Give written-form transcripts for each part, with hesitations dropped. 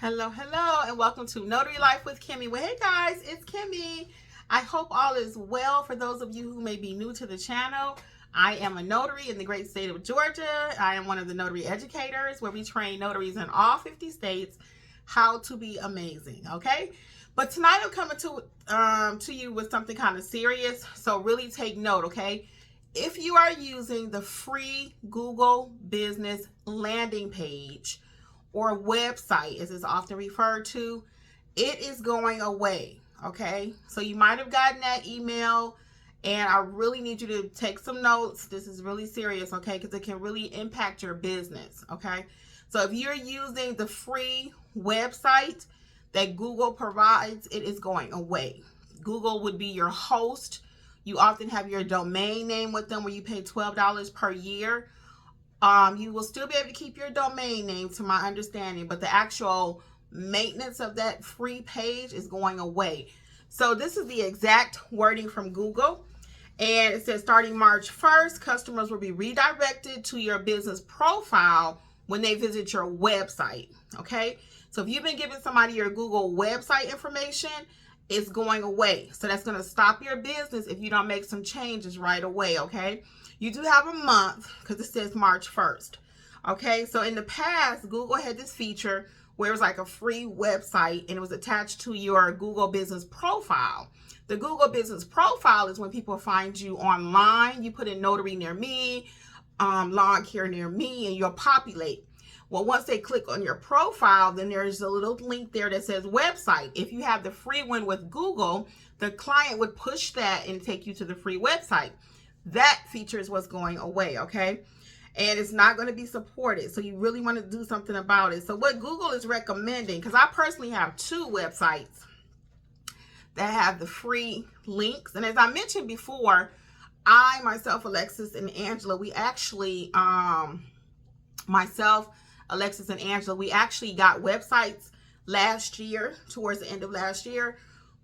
Hello, hello, and welcome to Notary Life with Kimmy. Well, hey guys, it's Kimmy. I hope all is well. For those of you who may be new to the channel, I am a notary in the great state of Georgia. I am one of the notary educators where we train notaries in all 50 states how to be amazing, okay? But tonight I'm coming to you with something kind of serious, so really take note, okay? If you are using the free Google Business landing page, or website, as it's often referred to, it is going away, okay? So you might have gotten that email, and I really need you to take some notes. This is really serious, okay? Because it can really impact your business, okay? So if you're using the free website that Google provides, it is going away. Google would be your host. You often have your domain name with them where you pay $12 per year. You will still be able to keep your domain name, to my understanding, but the actual maintenance of that free page is going away. So this is the exact wording from Google, and it says starting March 1st, customers will be redirected to your business profile when they visit your website, okay? So if you've been giving somebody your Google website information, it's going away. So that's going to stop your business if you don't make some changes right away, okay? You do have a month because it says March 1st. Okay, so in the past, Google had this feature where it was like a free website and it was attached to your Google Business profile. The Google Business profile is when people find you online. You put in notary near me, log here near me, and you'll populate. Well, once they click on your profile, then there's a little link there that says website. If you have the free one with Google, the client would push that and take you to the free website. That feature is what's going away, okay? And it's not going to be supported. So you really want to do something about it. So what Google is recommending, because I personally have two websites that have the free links. And as I mentioned before, I, myself, Alexis, and Angela, we actually, Alexis and Angela, we actually got websites last year, towards the end of last year.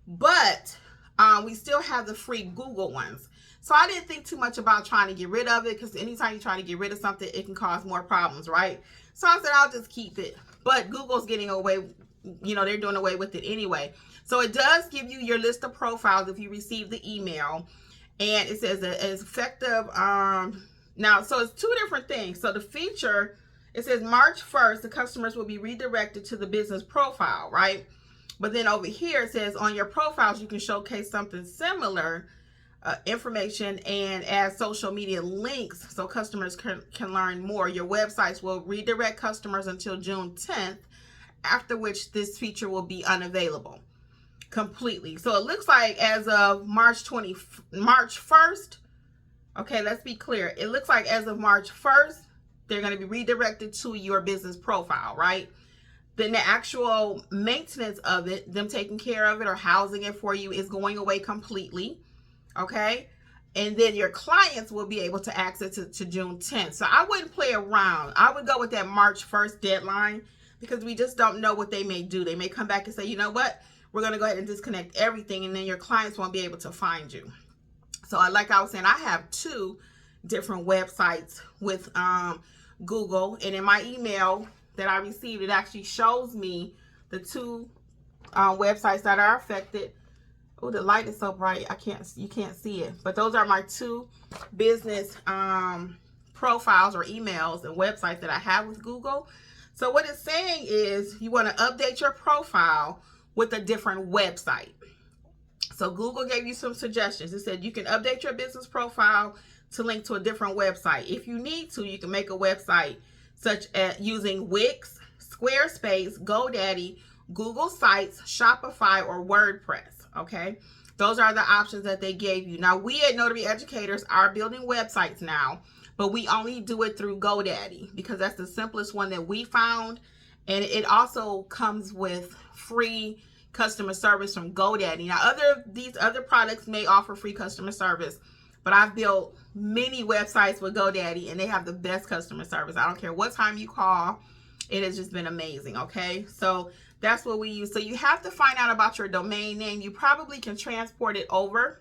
But we still have the free Google ones. So I didn't think too much about trying to get rid of it, because anytime you try to get rid of something, it can cause more problems, right? So I said, I'll just keep it. But Google's getting away, they're doing away with it anyway. So it does give you your list of profiles if you receive the email. And it says that it's effective. Now, so it's two different things. So the feature, it says March 1st, the customers will be redirected to the business profile, right? But then over here, it says on your profiles, you can showcase something similar information and add social media links so customers can learn more. Your websites will redirect customers until June 10th, after which this feature will be unavailable completely. So it looks like as of March 1st, okay, let's be clear. It looks like as of March 1st, they're going to be redirected to your business profile, right? Then the actual maintenance of it, them taking care of it or housing it for you, is going away completely. Okay, and then your clients will be able to access it to June 10th. So I wouldn't play around. I would go with that March 1st deadline, because we just don't know what they may do. They may come back and say, you know what, we're going to go ahead and disconnect everything, and then your clients won't be able to find you. So like I was saying, I have two different websites with Google, and in my email that I received, it actually shows me the two websites that are affected. Oh, the light is so bright, you can't see it. But those are my two business profiles or emails and websites that I have with Google. So what it's saying is you want to update your profile with a different website. So Google gave you some suggestions. It said you can update your business profile to link to a different website. If you need to, you can make a website such as using Wix, Squarespace, GoDaddy, Google Sites, Shopify, or WordPress. Okay, those are the options that they gave you. Now, we at Notary Educators are building websites now, but we only do it through GoDaddy because that's the simplest one that we found. And it also comes with free customer service from GoDaddy. Now, these other products may offer free customer service, but I've built many websites with GoDaddy and they have the best customer service. I don't care what time you call. It has just been amazing, okay? So that's what we use. So you have to find out about your domain name. You probably can transport it over.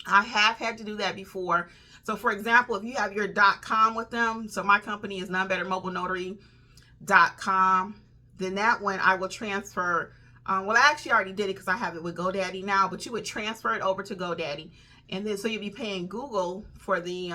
I have had to do that before. So for example, if you have your .com with them, so my company is nonebettermobilenotary.com. then that one I will transfer. Well, I actually already did it because I have it with GoDaddy now, but you would transfer it over to GoDaddy. And then so you'll be paying Google for the,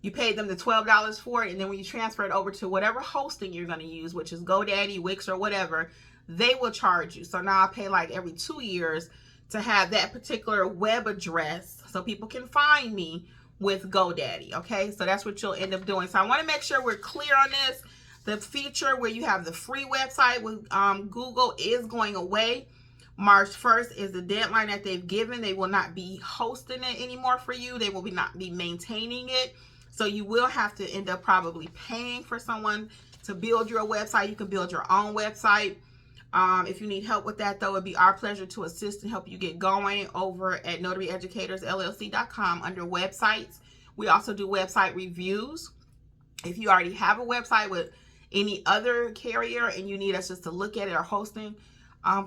you paid them the $12 for it. And then when you transfer it over to whatever hosting you're going to use, which is GoDaddy, Wix, or whatever, they will charge you. So now I pay like every 2 years to have that particular web address so people can find me with GoDaddy. Okay, so that's what you'll end up doing. So I want to make sure we're clear on this. The feature where you have the free website with Google is going away. March 1st is the deadline that they've given. They will not be hosting it anymore for you. They will not be maintaining it. So you will have to end up probably paying for someone to build your website. You can build your own website. If you need help with that, though, it'd be our pleasure to assist and help you get going over at notaryeducatorsllc.com under websites. We also do website reviews. If you already have a website with any other carrier and you need us just to look at it, or hosting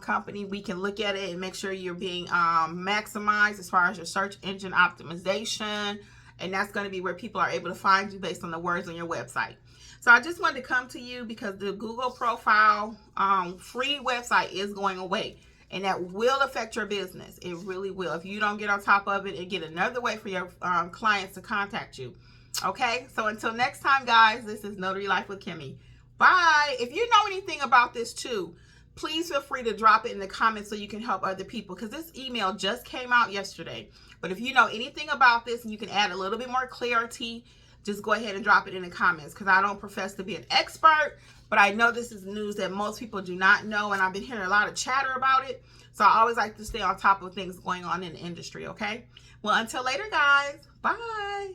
company, we can look at it and make sure you're being maximized as far as your search engine optimization. And that's going to be where people are able to find you based on the words on your website. So I just wanted to come to you because the Google profile free website is going away, and that will affect your business. It really will if you don't get on top of it and get another way for your clients to contact you. Okay, so until next time, guys, this is Notary Life with Kimmy. Bye. If you know anything about this too, please feel free to drop it in the comments so you can help other people, because this email just came out yesterday. But if you know anything about this and you can add a little bit more clarity, just go ahead and drop it in the comments, because I don't profess to be an expert, but I know this is news that most people do not know, and I've been hearing a lot of chatter about it. So I always like to stay on top of things going on in the industry, okay? Well, until later, guys. Bye.